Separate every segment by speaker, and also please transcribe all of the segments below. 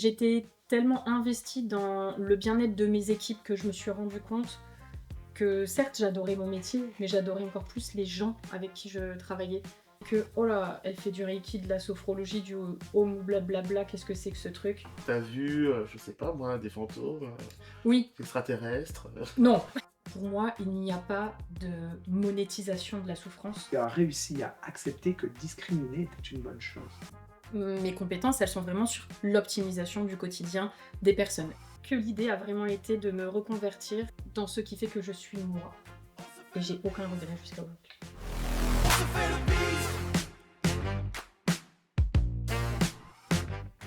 Speaker 1: J'étais tellement investie dans le bien-être de mes équipes que je me suis rendu compte que certes j'adorais mon métier, mais j'adorais encore plus les gens avec qui je travaillais. Que oh là, elle fait du reiki, de la sophrologie, du home blablabla, qu'est-ce que c'est que ce truc?
Speaker 2: T'as vu, je sais pas moi, des fantômes,
Speaker 1: Oui,
Speaker 2: extraterrestres.
Speaker 1: non. Pour moi, il n'y a pas de monétisation de la souffrance.
Speaker 3: Tu as réussi à accepter que discriminer était une bonne chose.
Speaker 1: Mes compétences, elles sont vraiment sur l'optimisation du quotidien des personnes. Que l'idée a vraiment été de me reconvertir dans ce qui fait que je suis moi. Et j'ai aucun regret jusqu'à aujourd'hui.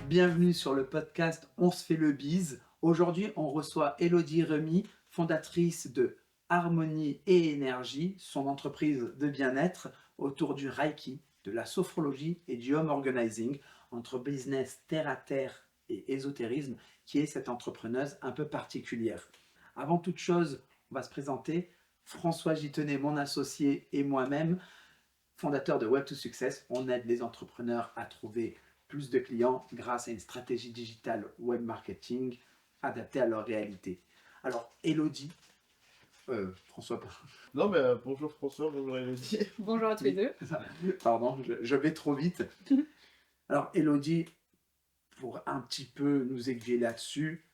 Speaker 3: Bienvenue sur le podcast On se fait le bise. Aujourd'hui, on reçoit Élodie Remy, fondatrice de Harmonie et Énergie, son entreprise de bien-être autour du Reiki, de la sophrologie et du home organizing, entre business terre à terre et ésotérisme, qui est cette entrepreneuse un peu particulière. Avant toute chose, on va se présenter. François Gittenet, mon associé, et moi-même, fondateur de Web to Success, on aide les entrepreneurs à trouver plus de clients grâce à une stratégie digitale web marketing adaptée à leur réalité. Alors, Élodie, François,
Speaker 2: Non mais bonjour François, bonjour Elodie.
Speaker 1: Bonjour à tous les deux.
Speaker 3: pardon, je vais trop vite. Alors, Élodie, pour un petit peu nous aiguiller là-dessus,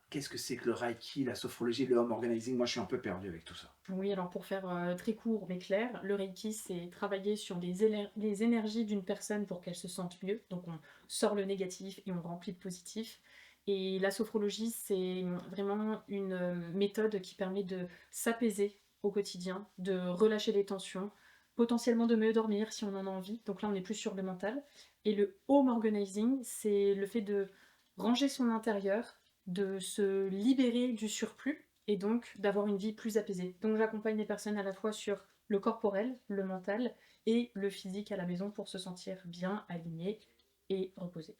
Speaker 3: qu'est-ce que c'est que le Reiki, la sophrologie, le home organizing? Moi, je suis un peu perdu avec tout ça.
Speaker 1: Oui, alors pour faire très court mais clair, le Reiki, c'est travailler sur les énergies d'une personne pour qu'elle se sente mieux. Donc on sort le négatif et on remplit de positif. Et la sophrologie, c'est vraiment une méthode qui permet de s'apaiser au quotidien, de relâcher les tensions, potentiellement de mieux dormir si on en a envie. Donc là, on est plus sur le mental. Et le home organizing, c'est le fait de ranger son intérieur, de se libérer du surplus et donc d'avoir une vie plus apaisée. Donc j'accompagne les personnes à la fois sur le corporel, le mental et le physique à la maison pour se sentir bien, aligné et reposé.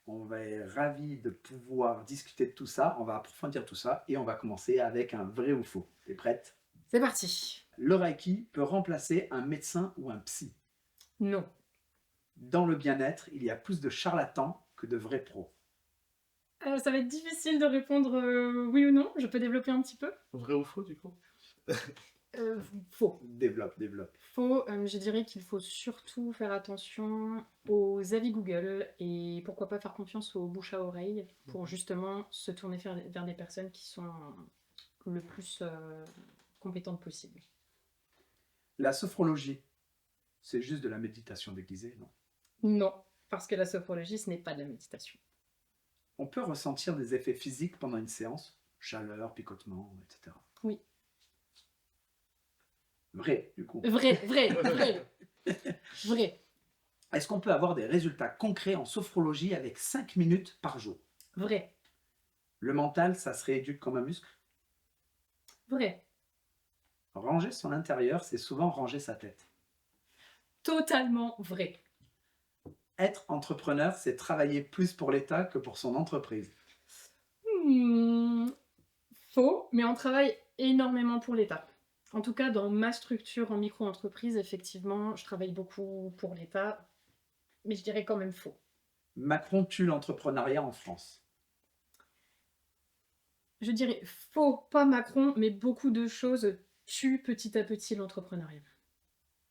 Speaker 3: On va être ravis de pouvoir discuter de tout ça, on va approfondir tout ça et on va commencer avec un vrai ou faux. T'es prête?
Speaker 1: C'est parti.
Speaker 3: Le Reiki peut remplacer un médecin ou un psy.
Speaker 1: Non.
Speaker 3: Dans le bien-être, il y a plus de charlatans que de vrais pros.
Speaker 1: Ça va être difficile de répondre oui ou non. Je peux développer un petit peu.
Speaker 2: Vrai ou faux du coup?
Speaker 1: Faux.
Speaker 3: Développe, développe.
Speaker 1: Faux, je dirais qu'il faut surtout faire attention aux avis Google et pourquoi pas faire confiance aux bouche à oreille pour justement se tourner vers des personnes qui sont le plus compétentes possible.
Speaker 3: La sophrologie, c'est juste de la méditation déguisée, non?
Speaker 1: Non, parce que la sophrologie, ce n'est pas de la méditation.
Speaker 3: On peut ressentir des effets physiques pendant une séance, chaleur, picotement, etc.
Speaker 1: Oui.
Speaker 3: Vrai, du coup.
Speaker 1: Vrai. Vrai.
Speaker 3: Est-ce qu'on peut avoir des résultats concrets en sophrologie avec 5 minutes par jour?
Speaker 1: Vrai.
Speaker 3: Le mental, ça se rééduque comme un muscle?
Speaker 1: Vrai.
Speaker 3: Ranger son intérieur, c'est souvent ranger sa tête.
Speaker 1: Totalement vrai.
Speaker 3: Être entrepreneur, c'est travailler plus pour l'État que pour son entreprise.
Speaker 1: Faux, mais on travaille énormément pour l'État. En tout cas, dans ma structure en micro-entreprise, effectivement, je travaille beaucoup pour l'État, mais je dirais quand même faux.
Speaker 3: Macron tue l'entrepreneuriat en France.
Speaker 1: Je dirais faux, pas Macron, mais beaucoup de choses tuent petit à petit l'entrepreneuriat.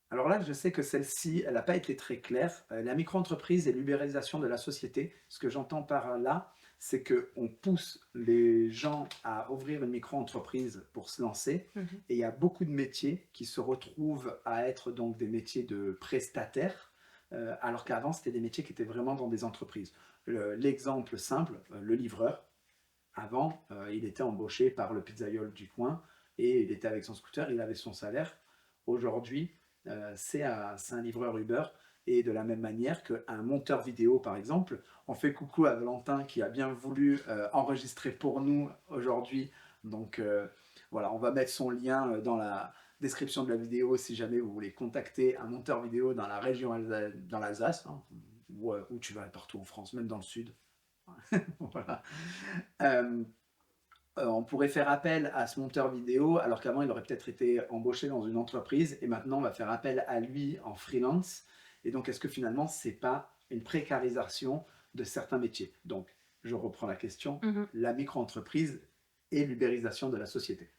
Speaker 3: Alors là, je sais que celle-ci, elle n'a pas été très claire. La micro-entreprise et l'ubérisation de la société, ce que j'entends par là, c'est qu'on pousse les gens à ouvrir une micro-entreprise pour se lancer. Et il y a beaucoup de métiers qui se retrouvent à être donc des métiers de prestataires, alors qu'avant, c'était des métiers qui étaient vraiment dans des entreprises. L'exemple simple, le livreur. Avant, il était embauché par le pizzaïolo du coin et il était avec son scooter, il avait son salaire. Aujourd'hui, c'est un livreur Uber. Et de la même manière qu'un monteur vidéo, par exemple, on fait coucou à Valentin qui a bien voulu enregistrer pour nous aujourd'hui. Donc voilà, on va mettre son lien dans la description de la vidéo si jamais vous voulez contacter un monteur vidéo dans la région dans l'Alsace, hein, où tu vas partout en France, même dans le sud. Voilà. On pourrait faire appel à ce monteur vidéo alors qu'avant il aurait peut-être été embauché dans une entreprise et maintenant on va faire appel à lui en freelance. Et donc est-ce que finalement c'est pas une précarisation de certains métiers. Donc, je reprends la question,
Speaker 1: Mmh.
Speaker 3: la micro-entreprise et l'ubérisation de la société.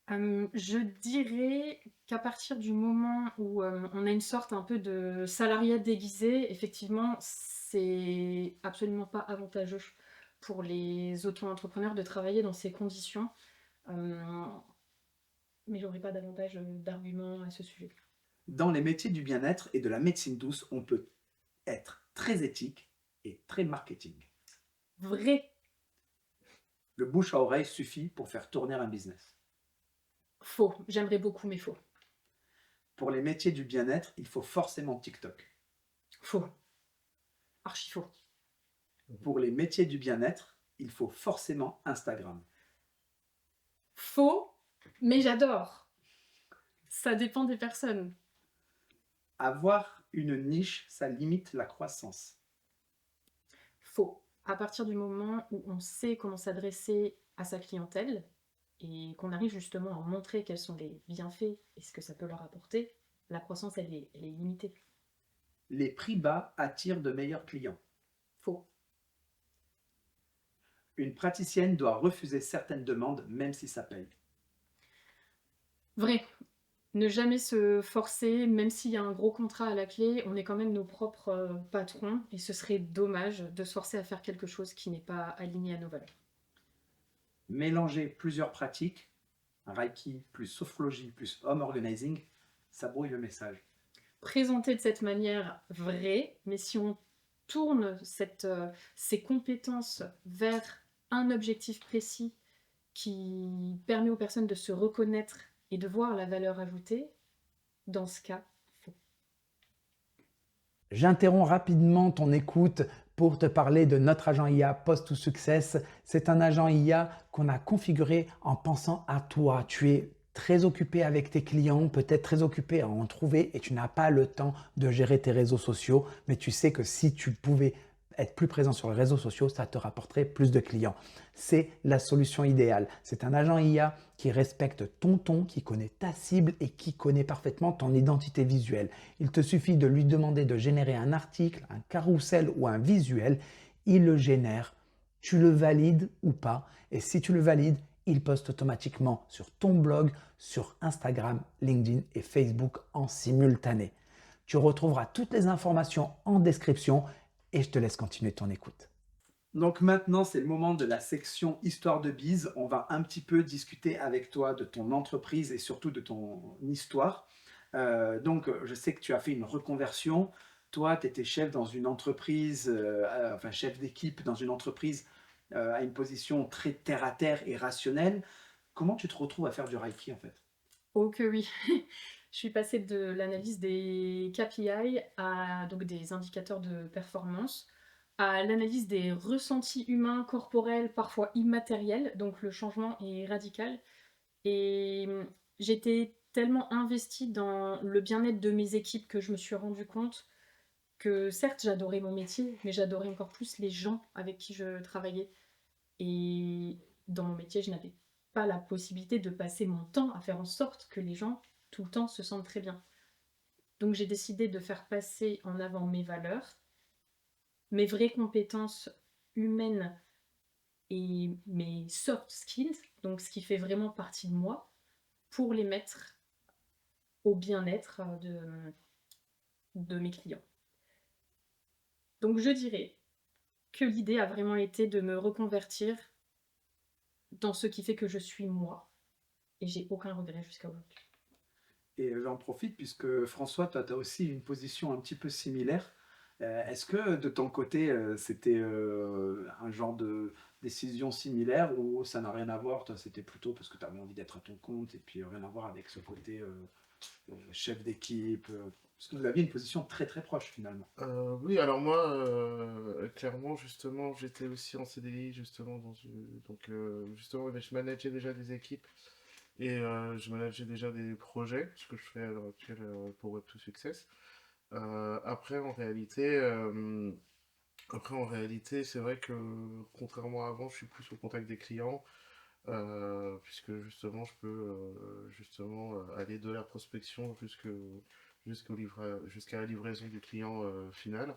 Speaker 1: Je dirais qu'à partir du moment où, on a une sorte un peu de salariat déguisé, effectivement, c'est absolument pas avantageux pour les auto-entrepreneurs de travailler dans ces conditions. Hem, mais j'aurais pas davantage, d'arguments à ce sujet.
Speaker 3: Dans les métiers du bien-être et de la médecine douce, on peut être très éthique et très marketing.
Speaker 1: Vrai,
Speaker 3: Le bouche à oreille suffit pour faire tourner un business.
Speaker 1: faux, j'aimerais beaucoup, mais faux.
Speaker 3: Pour les métiers du bien-être, il faut forcément TikTok.
Speaker 1: Faux, archi faux.
Speaker 3: Pour les métiers du bien-être, il faut forcément Instagram.
Speaker 1: Faux, mais j'adore. Ça dépend des personnes.
Speaker 3: Avoir une niche, ça limite la croissance.
Speaker 1: Faux. À partir du moment où on sait comment s'adresser à sa clientèle et qu'on arrive justement à montrer quels sont les bienfaits et ce que ça peut leur apporter, la croissance, elle est limitée.
Speaker 3: Les prix bas attirent de meilleurs clients.
Speaker 1: Faux.
Speaker 3: Une praticienne doit refuser certaines demandes, même si ça paye.
Speaker 1: Vrai. Ne jamais se forcer, même s'il y a un gros contrat à la clé, on est quand même nos propres patrons et ce serait dommage de se forcer à faire quelque chose qui n'est pas aligné à nos valeurs.
Speaker 3: Mélanger plusieurs pratiques, Reiki plus sophrologie plus home organizing, ça brouille le message.
Speaker 1: Présenter de cette manière vraie, mais si on tourne ces compétences vers un objectif précis qui permet aux personnes de se reconnaître et de voir la valeur ajoutée, dans ce cas, faux.
Speaker 4: J'interromps rapidement ton écoute pour te parler de notre agent IA Post to Success. C'est un agent IA qu'on a configuré en pensant à toi. Tu es très occupé avec tes clients, peut-être très occupé à en trouver et tu n'as pas le temps de gérer tes réseaux sociaux, mais tu sais que si tu pouvais être plus présent sur les réseaux sociaux, ça te rapporterait plus de clients. C'est la solution idéale. C'est un agent IA qui respecte ton ton, qui connaît ta cible et qui connaît parfaitement ton identité visuelle. Il te suffit de lui demander de générer un article, un carrousel ou un visuel. Il le génère. Tu le valides ou pas. Et si tu le valides, il poste automatiquement sur ton blog, sur Instagram, LinkedIn et Facebook en simultané. Tu retrouveras toutes les informations en description et je te laisse continuer ton écoute.
Speaker 3: Donc maintenant, c'est le moment de la section Histoire de bise. On va un petit peu discuter avec toi de ton entreprise et surtout de ton histoire. Donc, je sais que tu as fait une reconversion. Toi, tu étais chef dans une entreprise, enfin chef d'équipe dans une entreprise à une position très terre-à-terre et rationnelle. Comment tu te retrouves à faire du Reiki en fait?
Speaker 1: Oh que oui. Je suis passée de l'analyse des KPI à donc des indicateurs de performance, à l'analyse des ressentis humains, corporels, parfois immatériels, donc le changement est radical. Et j'étais tellement investie dans le bien-être de mes équipes que je me suis rendu compte que certes j'adorais mon métier, mais j'adorais encore plus les gens avec qui je travaillais. Et dans mon métier, je n'avais pas la possibilité de passer mon temps à faire en sorte que les gens, tout le temps, se sentent très bien. Donc j'ai décidé de faire passer en avant mes valeurs, mes vraies compétences humaines et mes soft skills, donc ce qui fait vraiment partie de moi, pour les mettre au bien-être de mes clients. Donc je dirais que l'idée a vraiment été de me reconvertir dans ce qui fait que je suis moi. Et j'ai aucun regret jusqu'à aujourd'hui.
Speaker 3: Et j'en profite puisque François, toi, tu as aussi une position un petit peu similaire. Est-ce que de ton côté, c'était un genre de décision similaire ou ça n'a rien à voir? Toi, c'était plutôt parce que tu avais envie d'être à ton compte et puis rien à voir avec ce côté chef d'équipe parce que vous aviez une position très très proche finalement.
Speaker 2: Oui, alors moi, clairement, justement, j'étais aussi en CDI, justement, donc, justement, je manageais déjà des équipes et je manageais déjà des projets, ce que je fais à l'heure actuelle pour Web 2 Success. Après, en réalité, c'est vrai que contrairement à avant, je suis plus au contact des clients, puisque justement, je peux justement aller de la prospection jusqu'à la livraison du client final.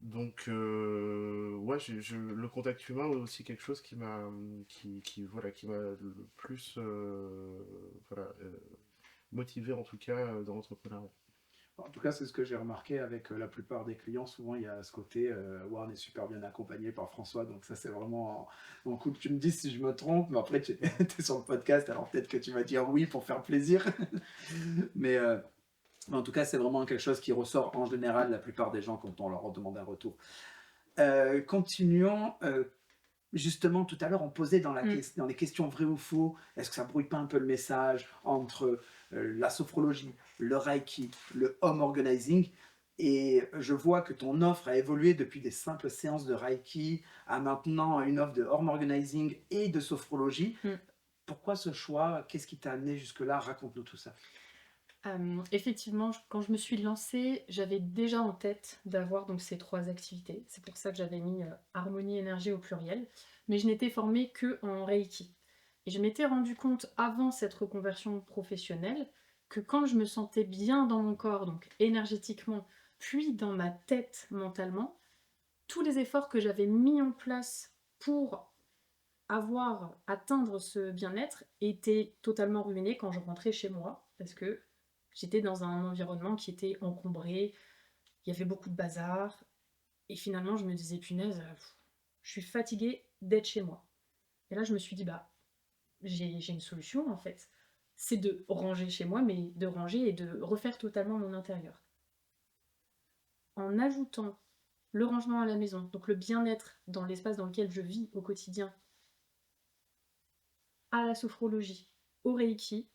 Speaker 2: Donc, ouais, le contact humain est aussi quelque chose voilà, qui m'a le plus, voilà, motivé en tout cas dans l'entrepreneuriat.
Speaker 3: En tout cas, c'est ce que j'ai remarqué avec la plupart des clients. Souvent, il y a ce côté où on est super bien accompagné par François. Donc, ça, c'est vraiment mon coup. Tu me dis si je me trompe, mais après, tu es sur le podcast, alors peut-être que tu vas dire oui pour faire plaisir. mais, mais en tout cas, c'est vraiment quelque chose qui ressort en général la plupart des gens quand on leur demande un retour. Continuons. Justement, tout à l'heure, on posait
Speaker 1: Mm.
Speaker 3: dans les questions vraies ou faux, est-ce que ça brouille pas un peu le message entre la sophrologie, le reiki, le home organizing? Et je vois que ton offre a évolué depuis des simples séances de reiki à maintenant une offre de home organizing et de sophrologie.
Speaker 1: Mm.
Speaker 3: Pourquoi ce choix? Qu'est-ce qui t'a amené jusque-là? Raconte-nous tout ça.
Speaker 1: Effectivement, quand je me suis lancée, j'avais déjà en tête d'avoir donc ces 3 activités. C'est pour ça que j'avais mis, harmonie, énergie au pluriel, mais je n'étais formée que en reiki et je m'étais rendu compte avant cette reconversion professionnelle que quand je me sentais bien dans mon corps, donc énergétiquement, puis dans ma tête mentalement, tous les efforts que j'avais mis en place pour atteindre ce bien-être étaient totalement ruinés quand je rentrais chez moi parce que j'étais dans un environnement qui était encombré, il y avait beaucoup de bazar, et finalement je me disais punaise, je suis fatiguée d'être chez moi. Et là je me suis dit bah j'ai une solution en fait, c'est de ranger chez moi, mais de ranger et de refaire totalement mon intérieur. En ajoutant le rangement à la maison, donc le bien-être dans l'espace dans lequel je vis au quotidien, à la sophrologie, au reiki,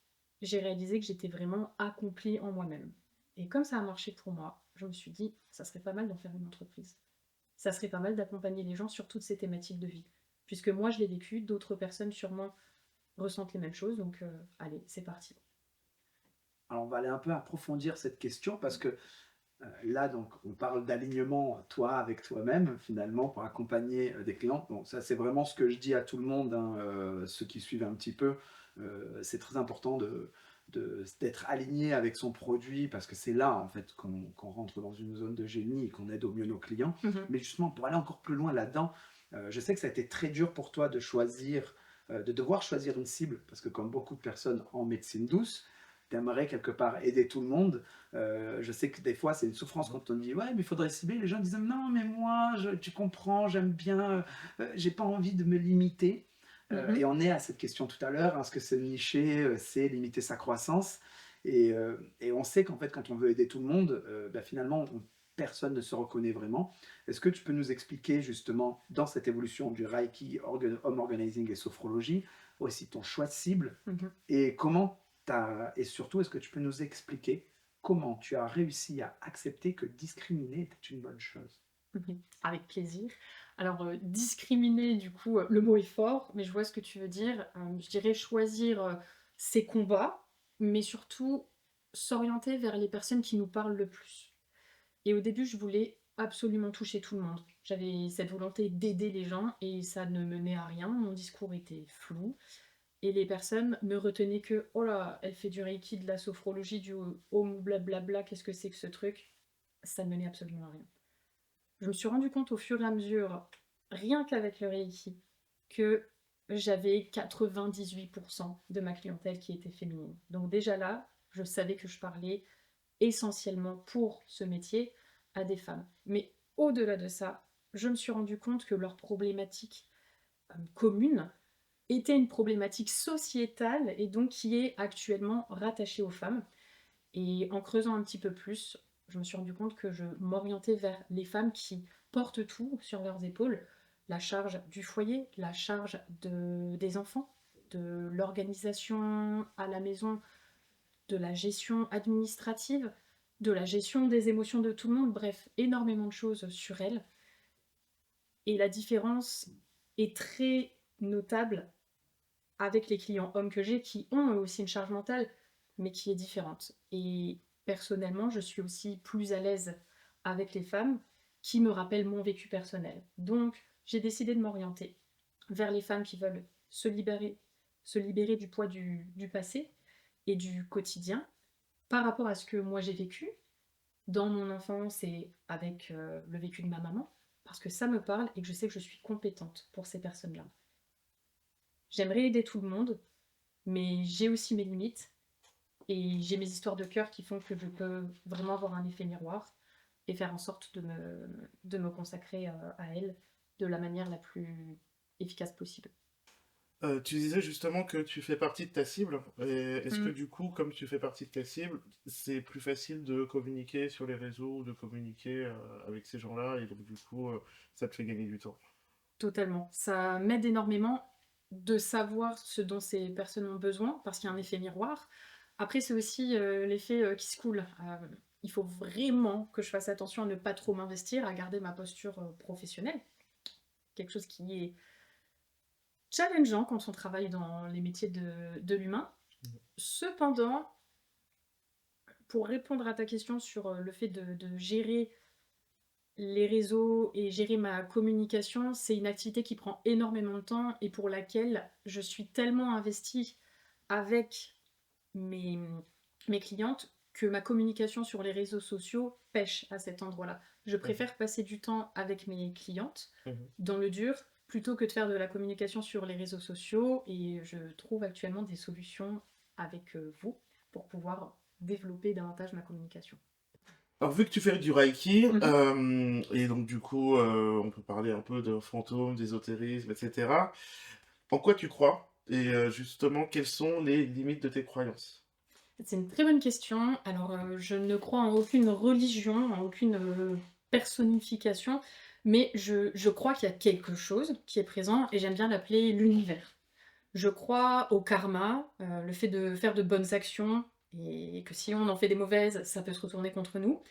Speaker 1: j'ai réalisé que j'étais vraiment accomplie en moi-même. Et comme ça a marché pour moi, je me suis dit, ça serait pas mal d'en faire une entreprise. Ça serait pas mal d'accompagner les gens sur toutes ces thématiques de vie. Puisque moi, je l'ai vécu, d'autres personnes sûrement ressentent les mêmes choses, donc allez, c'est parti.
Speaker 3: Alors, on va aller un peu approfondir cette question parce que là, donc, on parle d'alignement, toi, avec toi-même, finalement, pour accompagner des clients. Bon, ça, c'est vraiment ce que je dis à tout le monde, hein, ceux qui suivent un petit peu. C'est très important d'être aligné avec son produit parce que c'est là, en fait, qu'on rentre dans une zone de génie et qu'on aide au mieux nos clients.
Speaker 1: Mhm.
Speaker 3: Mais justement, pour aller encore plus loin là-dedans, je sais que ça a été très dur pour toi de devoir choisir une cible parce que, comme beaucoup de personnes en médecine douce, tu aimerais quelque part aider tout le monde. Je sais que des fois, c'est une souffrance quand on dit ouais, mais il faudrait cibler. Les gens disent non, mais moi, tu comprends, j'aime bien, j'ai pas envie de me limiter. Et
Speaker 1: Mhm.
Speaker 3: on est à cette question tout à l'heure, hein, est-ce que c'est nicher, c'est limiter sa croissance? Et on sait qu'en fait, quand on veut aider tout le monde, finalement, personne ne se reconnaît vraiment. Est-ce que tu peux nous expliquer justement dans cette évolution du Reiki, Home Organizing et Sophrologie, aussi ton choix de cible
Speaker 1: Mhm.
Speaker 3: et et surtout, est-ce que tu peux nous expliquer comment tu as réussi à accepter que discriminer était une bonne chose?
Speaker 1: Mhm. Avec plaisir. Alors, discriminer, du coup, le mot est fort, mais je vois ce que tu veux dire. Je dirais choisir ses combats, mais surtout s'orienter vers les personnes qui nous parlent le plus. Et au début, je voulais absolument toucher tout le monde. J'avais cette volonté d'aider les gens et ça ne menait à rien. Mon discours était flou et les personnes ne retenaient que oh là, elle fait du reiki, de la sophrologie, du home blablabla, qu'est-ce que c'est que ce truc? Ça ne menait absolument à rien. Je me suis rendu compte au fur et à mesure, rien qu'avec le reiki, que j'avais 98% de ma clientèle qui était féminine. Donc déjà là, je savais que je parlais essentiellement pour ce métier à des femmes. Mais au-delà de ça, je me suis rendu compte que leur problématique commune était une problématique sociétale et donc qui est actuellement rattachée aux femmes. Et en creusant un petit peu plus, je me suis rendu compte que je m'orientais vers les femmes qui portent tout sur leurs épaules, la charge du foyer, la charge des enfants, de l'organisation à la maison, de la gestion administrative, de la gestion des émotions de tout le monde, bref, énormément de choses sur elles. Et la différence est très notable avec les clients hommes que j'ai qui ont eux aussi une charge mentale, mais qui est différente. Et personnellement, je suis aussi plus à l'aise avec les femmes qui me rappellent mon vécu personnel. Donc, j'ai décidé de m'orienter vers les femmes qui veulent se libérer du poids du passé et du quotidien par rapport à ce que moi j'ai vécu dans mon enfance et avec le vécu de ma maman, parce que ça me parle et que je sais que je suis compétente pour ces personnes-là. J'aimerais aider tout le monde, mais j'ai aussi mes limites et j'ai mes histoires de cœur qui font que je peux vraiment avoir un effet miroir et faire en sorte de me consacrer à elle de la manière la plus efficace possible.
Speaker 2: Tu disais justement que tu fais partie de ta cible. Et est-ce que
Speaker 1: Mm.
Speaker 2: du coup, comme tu fais partie de ta cible, c'est plus facile de communiquer sur les réseaux ou de communiquer avec ces gens-là et donc du coup, ça te fait gagner du temps.
Speaker 1: Totalement. Ça m'aide énormément de savoir ce dont ces personnes ont besoin, parce qu'il y a un effet miroir. Après, c'est aussi l'effet qui se coule. Il faut vraiment que je fasse attention à ne pas trop m'investir, à garder ma posture professionnelle. Quelque chose qui est challengeant quand on travaille dans les métiers de l'humain. Cependant, pour répondre à ta question sur le fait de gérer les réseaux et gérer ma communication, c'est une activité qui prend énormément de temps et pour laquelle je suis tellement investie avec mes, mes clientes que ma communication sur les réseaux sociaux pêche à cet endroit-là. Je
Speaker 2: Mhm.
Speaker 1: préfère passer du temps avec mes clientes
Speaker 2: Mhm.
Speaker 1: dans le dur plutôt que de faire de la communication sur les réseaux sociaux et je trouve actuellement des solutions avec vous pour pouvoir développer davantage ma communication.
Speaker 2: Alors, vu que tu fais du Reiki,
Speaker 1: Mhm.
Speaker 2: et donc du coup, on peut parler un peu de fantômes, d'ésotérisme, etc. En quoi tu crois? Et justement, quelles sont les limites de tes croyances?
Speaker 1: C'est une très bonne question. Alors, je ne crois en aucune religion, en aucune personnification, mais je crois qu'il y a quelque chose qui est présent et j'aime bien l'appeler l'univers. Je crois au karma, le fait de faire de bonnes actions et que si on en fait des mauvaises, ça peut se retourner contre nous.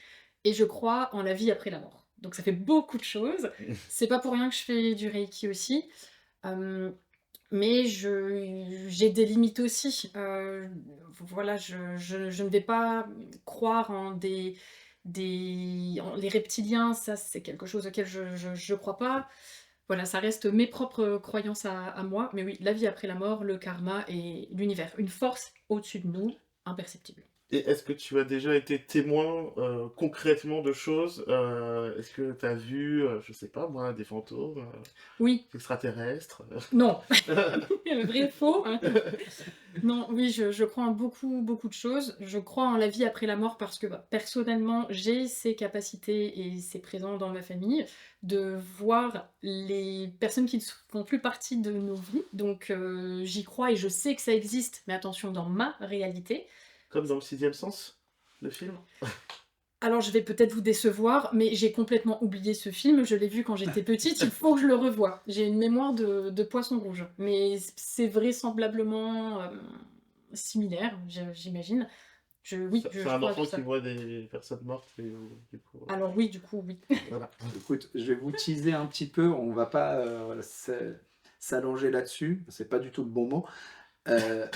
Speaker 1: Et je crois en la vie après la mort. Donc ça fait beaucoup de choses. C'est pas pour rien que je fais du Reiki aussi. Euh, mais j'ai des limites aussi. Voilà, je ne vais pas croire en les reptiliens, ça c'est quelque chose auquel je crois pas. Voilà, ça reste mes propres croyances à moi. Mais oui, la vie après la mort, le karma et l'univers. Une force au-dessus de nous, imperceptible.
Speaker 2: Et est-ce que tu as déjà été témoin concrètement de choses? Est-ce que tu as vu, je sais pas moi, des fantômes
Speaker 1: Oui,
Speaker 2: extraterrestres?
Speaker 1: non. Vrai, faux, hein. Non, oui, je crois en beaucoup, beaucoup de choses. Je crois en la vie après la mort parce que bah, personnellement, j'ai ces capacités et c'est présent dans ma famille de voir les personnes qui ne font plus partie de nos vies. Donc j'y crois et je sais que ça existe, mais attention, dans ma réalité.
Speaker 2: Comme dans le sixième sens, le film?
Speaker 1: Alors je vais peut-être vous décevoir, mais j'ai complètement oublié ce film, je l'ai vu quand j'étais petite, il faut que je le revoie. J'ai une mémoire de poisson rouge, mais c'est vraisemblablement similaire, j'imagine. Oui,
Speaker 2: C'est
Speaker 1: je
Speaker 2: un
Speaker 1: crois à tout
Speaker 2: enfant qui
Speaker 1: ça.
Speaker 2: voit des personnes mortes et du coup,
Speaker 1: Alors oui, du coup, oui.
Speaker 2: voilà.
Speaker 3: Écoute, je vais vous teaser un petit peu, on va pas s'allonger là-dessus, c'est pas du tout le bon mot,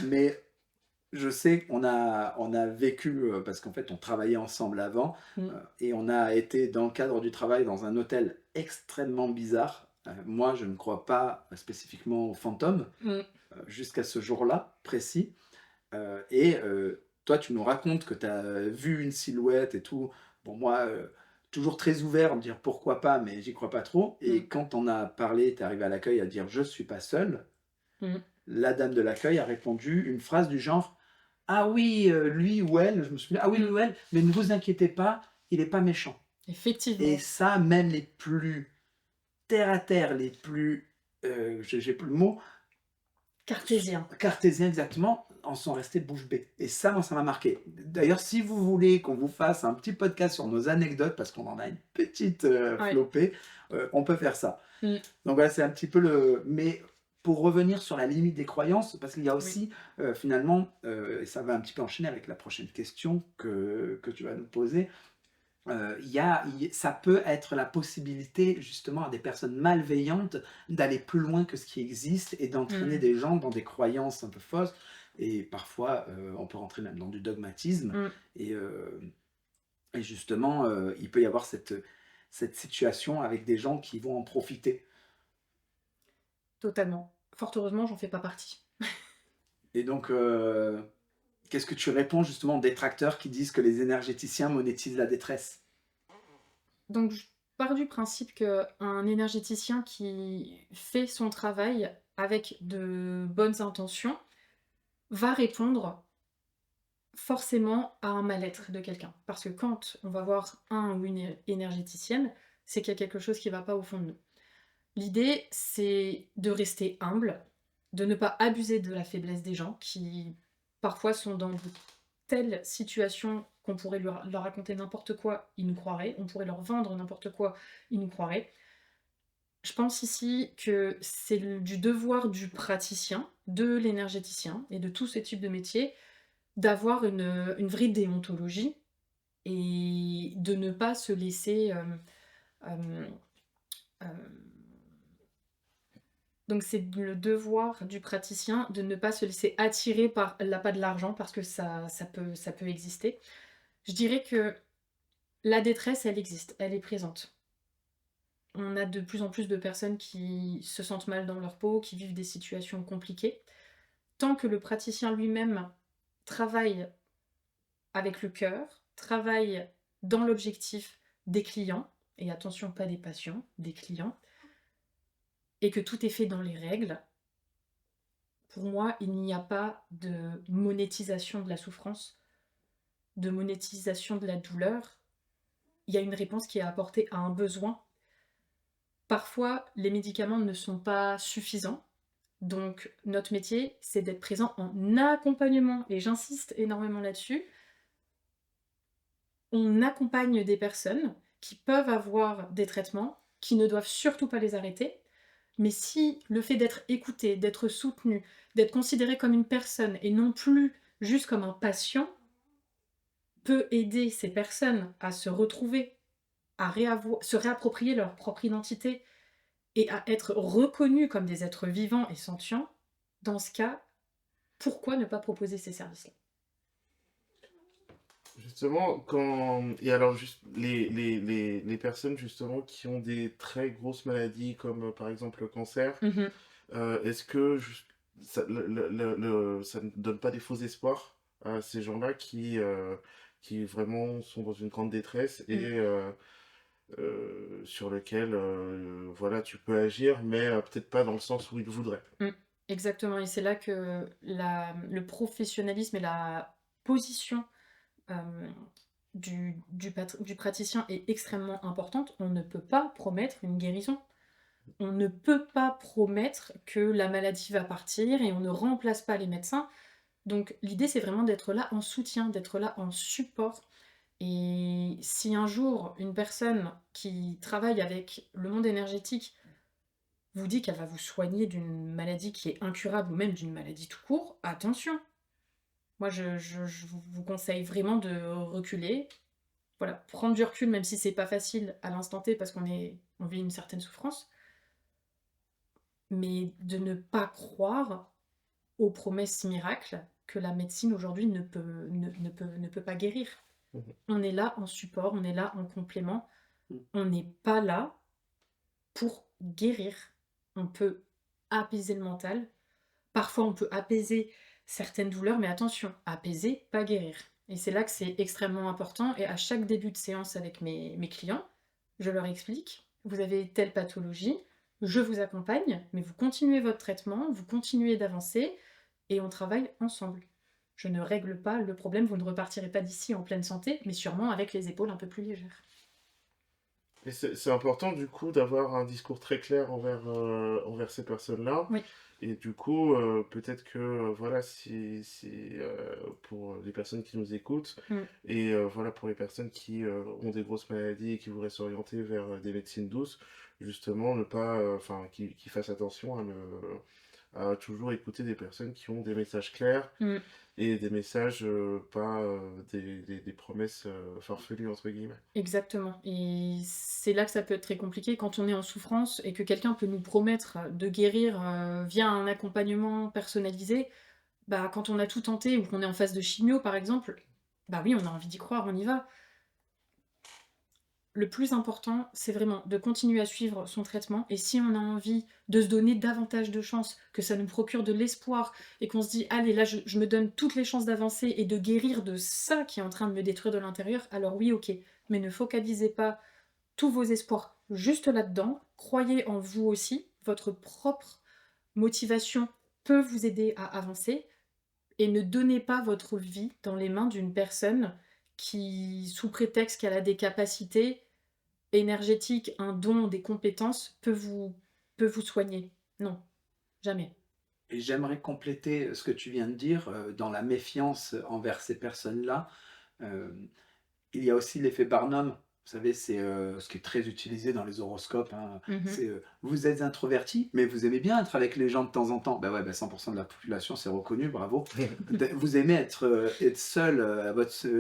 Speaker 3: mais je sais qu'on a vécu, parce qu'en fait on travaillait ensemble avant,
Speaker 1: Mm,
Speaker 3: et on a été dans le cadre du travail dans un hôtel extrêmement bizarre. Moi je ne crois pas spécifiquement aux fantômes,
Speaker 1: mm.
Speaker 3: jusqu'à ce jour-là précis. Et toi, tu nous racontes que tu as vu une silhouette et tout. Bon, moi, toujours très ouvert à me dire pourquoi pas, mais j'y crois pas trop.
Speaker 1: Mm,
Speaker 3: Et quand on a parlé, tu es arrivé à l'accueil à dire je suis pas seul,
Speaker 1: mm.
Speaker 3: la dame de l'accueil a répondu une phrase du genre ah oui, lui ou elle, je me souviens, ah oui, lui
Speaker 1: Mm.
Speaker 3: ou elle, mais ne vous inquiétez pas, il est pas méchant. Et
Speaker 1: Effectivement.
Speaker 3: ça, même les plus terre à terre, les plus, j'ai plus le mot,
Speaker 1: Cartésien.
Speaker 3: cartésiens exactement, en sont restés bouche bée. Et ça, moi, ça m'a marqué. D'ailleurs, si vous voulez qu'on vous fasse un petit podcast sur nos anecdotes, parce qu'on en a une petite
Speaker 1: Ouais.
Speaker 3: flopée, on peut faire ça.
Speaker 1: Mm,
Speaker 3: Donc voilà, c'est un petit peu le... Mais pour revenir sur la limite des croyances, parce qu'il y a
Speaker 1: oui.
Speaker 3: aussi, finalement, et ça va un petit peu enchaîner avec la prochaine question que tu vas nous poser, ça peut être la possibilité justement à des personnes malveillantes d'aller plus loin que ce qui existe et d'entraîner
Speaker 1: Mm,
Speaker 3: des gens dans des croyances un peu fausses. Et parfois, on peut rentrer même dans du dogmatisme.
Speaker 1: mm.
Speaker 3: Et, euh, et justement, il peut y avoir cette situation avec des gens qui vont en profiter.
Speaker 1: Totalement. Fort heureusement, j'en fais pas partie.
Speaker 3: Et donc, Qu'est-ce que tu réponds justement aux détracteurs qui disent que les énergéticiens monétisent la détresse?
Speaker 1: Donc je pars du principe qu'un énergéticien qui fait son travail avec de bonnes intentions va répondre forcément à un mal-être de quelqu'un. Parce que quand on va voir un ou une énergéticienne, c'est qu'il y a quelque chose qui ne va pas au fond de nous. L'idée, c'est de rester humble, de ne pas abuser de la faiblesse des gens qui parfois sont dans de telles situations qu'on pourrait leur raconter n'importe quoi, ils nous croiraient, on pourrait leur vendre n'importe quoi, ils nous croiraient. Je pense ici que c'est du devoir du praticien, de l'énergéticien et de tous ces types de métiers d'avoir une vraie déontologie et de ne pas se laisser... euh, euh, donc c'est le devoir du praticien de ne pas se laisser attirer par l'appât de l'argent parce que ça peut exister. Je dirais que la détresse, elle existe, elle est présente. On a de plus en plus de personnes qui se sentent mal dans leur peau, qui vivent des situations compliquées. Tant que le praticien lui-même travaille avec le cœur, travaille dans l'objectif des clients, et attention, pas des patients, des clients, et que tout est fait dans les règles, pour moi, il n'y a pas de monétisation de la souffrance, de monétisation de la douleur. Il y a une réponse qui est apportée à un besoin. Parfois, les médicaments ne sont pas suffisants. Donc, notre métier, c'est d'être présent en accompagnement, et j'insiste énormément là-dessus. On accompagne des personnes qui peuvent avoir des traitements, qui ne doivent surtout pas les arrêter. Mais si le fait d'être écouté, d'être soutenu, d'être considéré comme une personne et non plus juste comme un patient, peut aider ces personnes à se retrouver, à se réapproprier leur propre identité et à être reconnus comme des êtres vivants et sentients, dans ce cas, pourquoi ne pas proposer ces services-là?
Speaker 2: Justement, quand... Et alors, juste les personnes, justement, qui ont des très grosses maladies, comme par exemple le cancer,
Speaker 1: Mhm.
Speaker 2: est-ce que ça, ça ne donne pas des faux espoirs à ces gens-là qui vraiment sont dans une grande détresse et
Speaker 1: Mm.
Speaker 2: sur lequel voilà, tu peux agir, mais peut-être pas dans le sens où ils voudraient.
Speaker 1: Mm. Exactement, et c'est là que le professionnalisme et la position euh, du praticien est extrêmement importante. On ne peut pas promettre une guérison. On ne peut pas promettre que la maladie va partir et on ne remplace pas les médecins. Donc l'idée, c'est vraiment d'être là en soutien, d'être là en support. Et si un jour, une personne qui travaille avec le monde énergétique vous dit qu'elle va vous soigner d'une maladie qui est incurable ou même d'une maladie tout court, attention. Moi, je vous conseille vraiment de reculer. Voilà, prendre du recul, même si c'est pas facile à l'instant T parce on vit une certaine souffrance, mais de ne pas croire aux promesses miracles que la médecine aujourd'hui ne peut pas guérir.
Speaker 2: Mhm.
Speaker 1: On est là en support, on est là en complément,
Speaker 3: Mm.
Speaker 1: on n'est pas là pour guérir. On peut apaiser le mental, parfois on peut apaiser certaines douleurs, mais attention, apaiser, pas guérir. Et c'est là que c'est extrêmement important, et à chaque début de séance avec mes clients, je leur explique, vous avez telle pathologie, je vous accompagne, mais vous continuez votre traitement, vous continuez d'avancer, et on travaille ensemble. Je ne règle pas le problème, vous ne repartirez pas d'ici en pleine santé, mais sûrement avec les épaules un peu plus légères.
Speaker 2: Et c'est important du coup d'avoir un discours très clair envers ces personnes-là.
Speaker 1: Oui.
Speaker 2: Et du coup, peut-être que voilà, pour les personnes qui nous écoutent
Speaker 1: Mm.
Speaker 2: et voilà pour les personnes qui ont des grosses maladies et qui voudraient s'orienter vers des médecines douces, justement ne pas, enfin, qui fassent attention à toujours écouter des personnes qui ont des messages clairs
Speaker 1: Mm.
Speaker 2: et des messages pas des promesses farfelues entre guillemets.
Speaker 1: Exactement. Et c'est là que ça peut être très compliqué quand on est en souffrance et que quelqu'un peut nous promettre de guérir via un accompagnement personnalisé. Bah, quand on a tout tenté ou qu'on est en phase de chimio, par exemple, bah oui, on a envie d'y croire, on y va. le plus important, c'est vraiment de continuer à suivre son traitement et si on a envie de se donner davantage de chances, que ça nous procure de l'espoir et qu'on se dit: «Allez, là, je me donne toutes les chances d'avancer et de guérir de ça qui est en train de me détruire de l'intérieur», alors oui, OK. Mais ne focalisez pas tous vos espoirs juste là-dedans. Croyez en vous aussi. Votre propre motivation peut vous aider à avancer et ne donnez pas votre vie dans les mains d'une personne qui, sous prétexte qu'elle a des capacités énergétiques, un don, des compétences, peut vous soigner. Non, jamais.
Speaker 3: Et j'aimerais compléter ce que tu viens de dire, dans la méfiance envers ces personnes-là. euh, il y a aussi l'effet Barnum. Vous savez, c'est ce qui est très utilisé dans les horoscopes, hein.
Speaker 1: Mhm.
Speaker 3: C'est vous êtes introverti, mais vous aimez bien être avec les gens de temps en temps. Ben ouais, ben 100% de la population, c'est reconnu, bravo. Vous aimez être seul,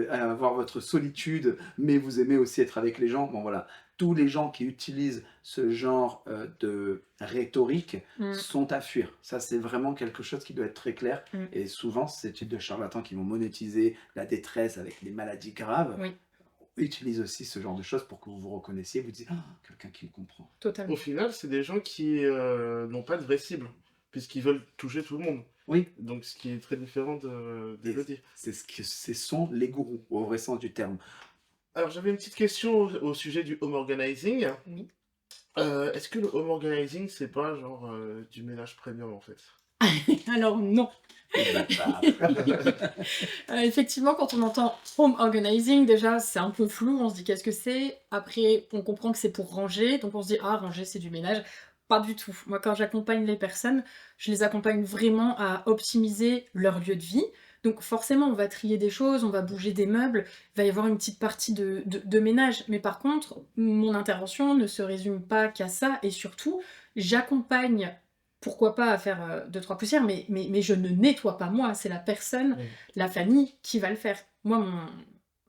Speaker 3: à avoir votre solitude, mais vous aimez aussi être avec les gens. Bon voilà, tous les gens qui utilisent ce genre de rhétorique
Speaker 1: Mm,
Speaker 3: sont à fuir. Ça, c'est vraiment quelque chose qui doit être très clair.
Speaker 1: mm.
Speaker 3: Et souvent, c'est ce type de charlatans qui vont monétiser la détresse avec des maladies graves
Speaker 1: Oui,
Speaker 3: utilise aussi ce genre de choses pour que vous vous reconnaissiez, vous dites, ah, quelqu'un qui me comprend.
Speaker 1: totalement.
Speaker 2: Au final, c'est des gens qui n'ont pas de vraie cible, puisqu'ils veulent toucher tout le monde.
Speaker 3: Oui,
Speaker 2: Donc, ce qui est très différent d'Elodie.
Speaker 3: ce sont les gourous, au vrai sens du terme.
Speaker 2: Alors, j'avais une petite question au sujet du home organizing.
Speaker 1: Oui.
Speaker 2: Est-ce que le home organizing, c'est pas genre du ménage premium en fait?
Speaker 1: Alors non.
Speaker 3: Bâtard.
Speaker 1: Effectivement, quand on entend home organizing, déjà c'est un peu flou, on se dit qu'est-ce que c'est. Après, on comprend que c'est pour ranger, donc on se dit ah, ranger c'est du ménage. Pas du tout. Moi, quand j'accompagne les personnes, je les accompagne vraiment à optimiser leur lieu de vie. Donc forcément, on va trier des choses, on va bouger des meubles, il va y avoir une petite partie de ménage. Mais par contre, mon intervention ne se résume pas qu'à ça, et surtout, j'accompagne, pourquoi pas à faire 2-3 poussières, mais je ne nettoie pas moi, c'est la personne,
Speaker 2: Mm.
Speaker 1: la famille qui va le faire. Moi,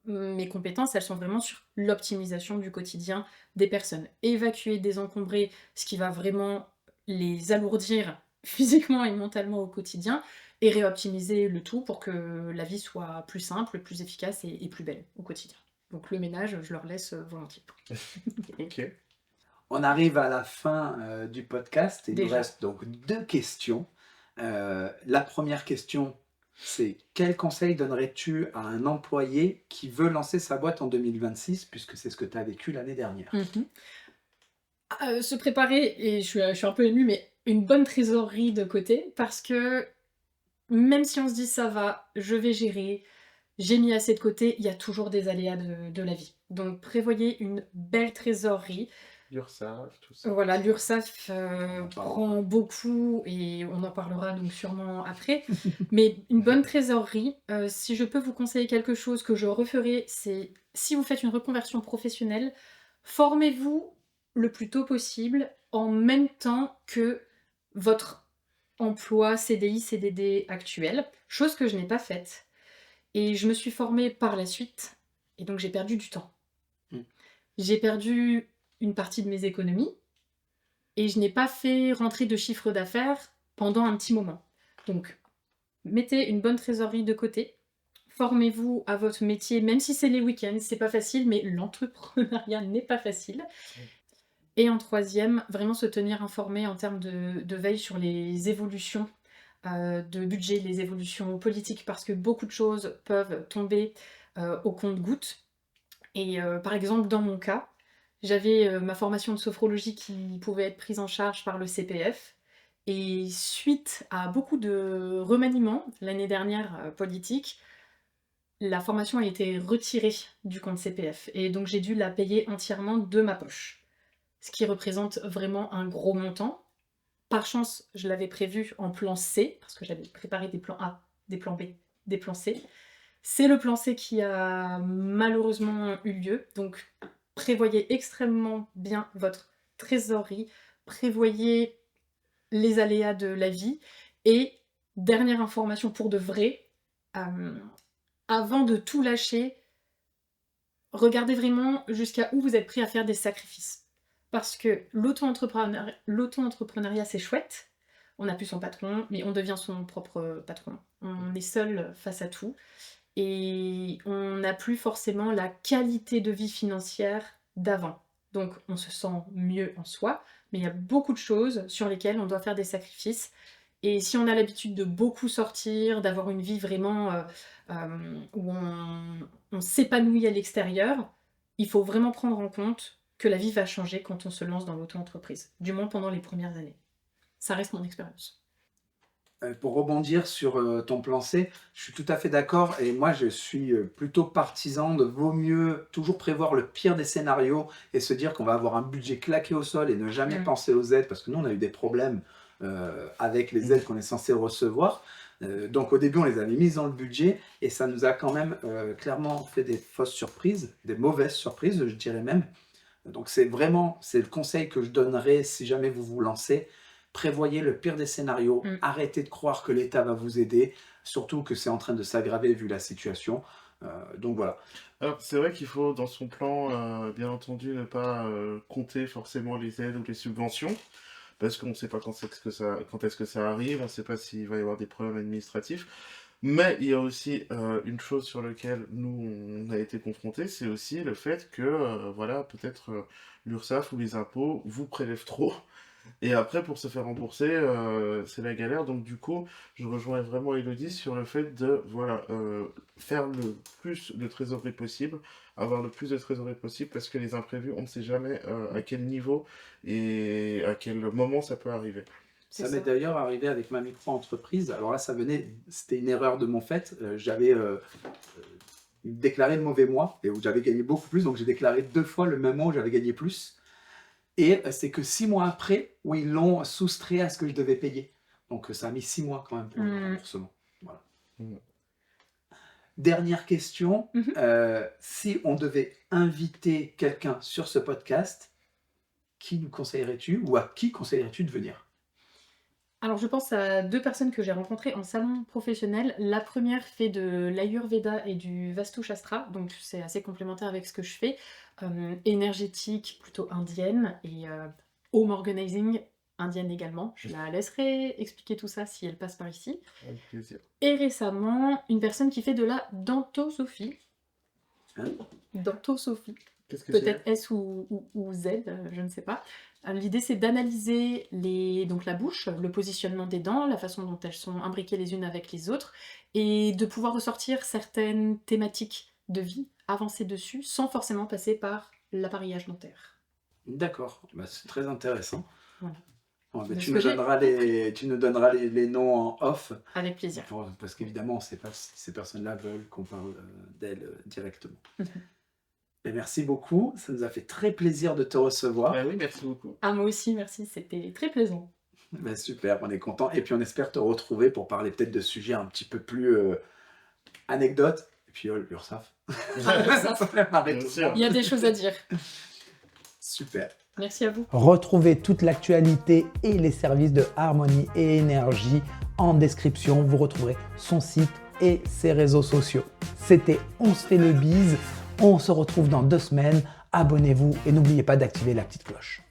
Speaker 1: mes compétences, elles sont vraiment sur l'optimisation du quotidien des personnes. Évacuer, désencombrer ce qui va vraiment les alourdir physiquement et mentalement au quotidien, et réoptimiser le tout pour que la vie soit plus simple, plus efficace et plus belle au quotidien. Donc le ménage, je leur laisse volontiers.
Speaker 2: Ok.
Speaker 3: On arrive à la fin du podcast. Il nous
Speaker 1: Déjà.
Speaker 3: reste donc 2 questions. La première question, c'est quel conseil donnerais-tu à un employé qui veut lancer sa boîte en 2026, puisque c'est ce que tu as vécu l'année dernière?
Speaker 1: Se préparer, et je suis un peu émue, mais une bonne trésorerie de côté, parce que même si on se dit ça va, je vais gérer, j'ai mis assez de côté, il y a toujours des aléas de la vie. Donc prévoyez une belle trésorerie.
Speaker 2: L'URSSAF, tout ça.
Speaker 1: Voilà, l'URSSAF
Speaker 3: On en parlera.
Speaker 1: prend beaucoup et on en parlera donc sûrement après. Mais une bonne trésorerie, si je peux vous conseiller quelque chose que je referai, c'est si vous faites une reconversion professionnelle, formez-vous le plus tôt possible en même temps que votre emploi CDI, CDD actuel, chose que je n'ai pas faite. Et je me suis formée par la suite, et donc j'ai perdu du temps.
Speaker 3: Mm.
Speaker 1: J'ai perdu une partie de mes économies, et je n'ai pas fait rentrer de chiffre d'affaires pendant un petit moment. Donc, mettez une bonne trésorerie de côté, formez-vous à votre métier, même si c'est les week-ends, c'est pas facile, mais l'entrepreneuriat n'est pas facile. Et en troisième, vraiment se tenir informé en termes de veille sur les évolutions de budget, les évolutions politiques, parce que beaucoup de choses peuvent tomber au compte-gouttes. Et par exemple, dans mon cas, j'avais ma formation de sophrologie qui pouvait être prise en charge par le CPF. Et suite à beaucoup de remaniements l'année dernière politique, la formation a été retirée du compte CPF. Et donc j'ai dû la payer entièrement de ma poche. Ce qui représente vraiment un gros montant. Par chance, je l'avais prévu en plan C, parce que j'avais préparé des plans A, des plans B, des plans C. C'est le plan C qui a malheureusement eu lieu, donc prévoyez extrêmement bien votre trésorerie, prévoyez les aléas de la vie, et dernière information pour de vrai, avant de tout lâcher, regardez vraiment jusqu'à où vous êtes prêt à faire des sacrifices. Parce que l'auto-entrepreneuriat, c'est chouette, on n'a plus son patron, mais on devient son propre patron. On est seul face à tout. Et on n'a plus forcément la qualité de vie financière d'avant. Donc on se sent mieux en soi, mais il y a beaucoup de choses sur lesquelles on doit faire des sacrifices. Et si on a l'habitude de beaucoup sortir, d'avoir une vie vraiment où on s'épanouit à l'extérieur, il faut vraiment prendre en compte que la vie va changer quand on se lance dans l'auto-entreprise, du moins pendant les premières années. Ça reste mon expérience.
Speaker 3: Pour rebondir sur ton plan C, je suis tout à fait d'accord et moi je suis plutôt partisan de vaut mieux toujours prévoir le pire des scénarios et se dire qu'on va avoir un budget claqué au sol et ne jamais penser aux aides parce que nous on a eu des problèmes avec les aides qu'on est censé recevoir. Donc au début on les avait mises dans le budget et ça nous a quand même clairement fait des fausses surprises, des mauvaises surprises je dirais même. Donc c'est le conseil que je donnerais si jamais vous vous lancez. Prévoyez le pire des scénarios, arrêtez de croire que l'État va vous aider, surtout que c'est en train de s'aggraver vu la situation. Donc voilà.
Speaker 2: Alors, c'est vrai qu'il faut, dans son plan, bien entendu, ne pas compter forcément les aides ou les subventions, parce qu'on ne sait pas quand est-ce que ça arrive, on ne sait pas s'il va y avoir des problèmes administratifs. Mais il y a aussi une chose sur laquelle nous, on a été confrontés, c'est aussi le fait que, voilà, peut-être l'URSSAF ou les impôts vous prélèvent trop. Et après, pour se faire rembourser, c'est la galère. Donc, du coup, je rejoins vraiment Élodie sur le fait de voilà, faire le plus de trésorerie possible, avoir le plus de trésorerie possible, parce que les imprévus, on ne sait jamais à quel niveau et à quel moment ça peut arriver.
Speaker 3: Ça m'est d'ailleurs arrivé avec ma micro-entreprise. Alors là, c'était une erreur de mon fait. J'avais déclaré le mauvais mois et où j'avais gagné beaucoup plus. Donc, j'ai déclaré 2 fois le même mois où j'avais gagné plus. Et c'est que 6 mois après, où ils l'ont soustrait à ce que je devais payer. Donc ça a mis 6 mois quand même pour le remboursement. Voilà. Dernière question. Si on devait inviter quelqu'un sur ce podcast, qui nous conseillerais-tu ou à qui conseillerais-tu de venir ?
Speaker 1: Alors je pense à 2 personnes que j'ai rencontrées en salon professionnel. La première fait de l'Ayurveda et du Vastu Shastra, donc c'est assez complémentaire avec ce que je fais. Énergétique, plutôt indienne, et home organizing, indienne également. Je la laisserai expliquer tout ça si elle passe par ici.
Speaker 2: Avec plaisir.
Speaker 1: Et récemment, une personne qui fait de la dentosophie. Dentosophie.
Speaker 2: Qu'est-ce que
Speaker 1: Peut-être S ou Z, je ne sais pas. L'idée, c'est d'analyser donc la bouche, le positionnement des dents, la façon dont elles sont imbriquées les unes avec les autres, et de pouvoir ressortir certaines thématiques de vie, avancer dessus, sans forcément passer par l'appareillage dentaire.
Speaker 3: D'accord, c'est très intéressant.
Speaker 1: Voilà.
Speaker 3: Bon, tu nous donneras les noms en off.
Speaker 1: Avec plaisir.
Speaker 3: Parce qu'évidemment, on ne sait pas si ces personnes-là veulent qu'on parle d'elles directement. Et merci beaucoup, ça nous a fait très plaisir de te recevoir.
Speaker 2: Oui, merci beaucoup.
Speaker 1: Ah, moi aussi, merci, c'était très plaisant.
Speaker 3: Super, on est content. Et puis on espère te retrouver pour parler peut-être de sujets un petit peu plus anecdotes. Et puis l'URSSAF.
Speaker 1: Il y a des choses à dire.
Speaker 3: Super.
Speaker 1: Merci à vous.
Speaker 4: Retrouvez toute l'actualité et les services de Harmonie et Énergie en description. Vous retrouverez son site et ses réseaux sociaux. C'était On se fait le bise. On se retrouve dans 2 semaines. Abonnez-vous et n'oubliez pas d'activer la petite cloche.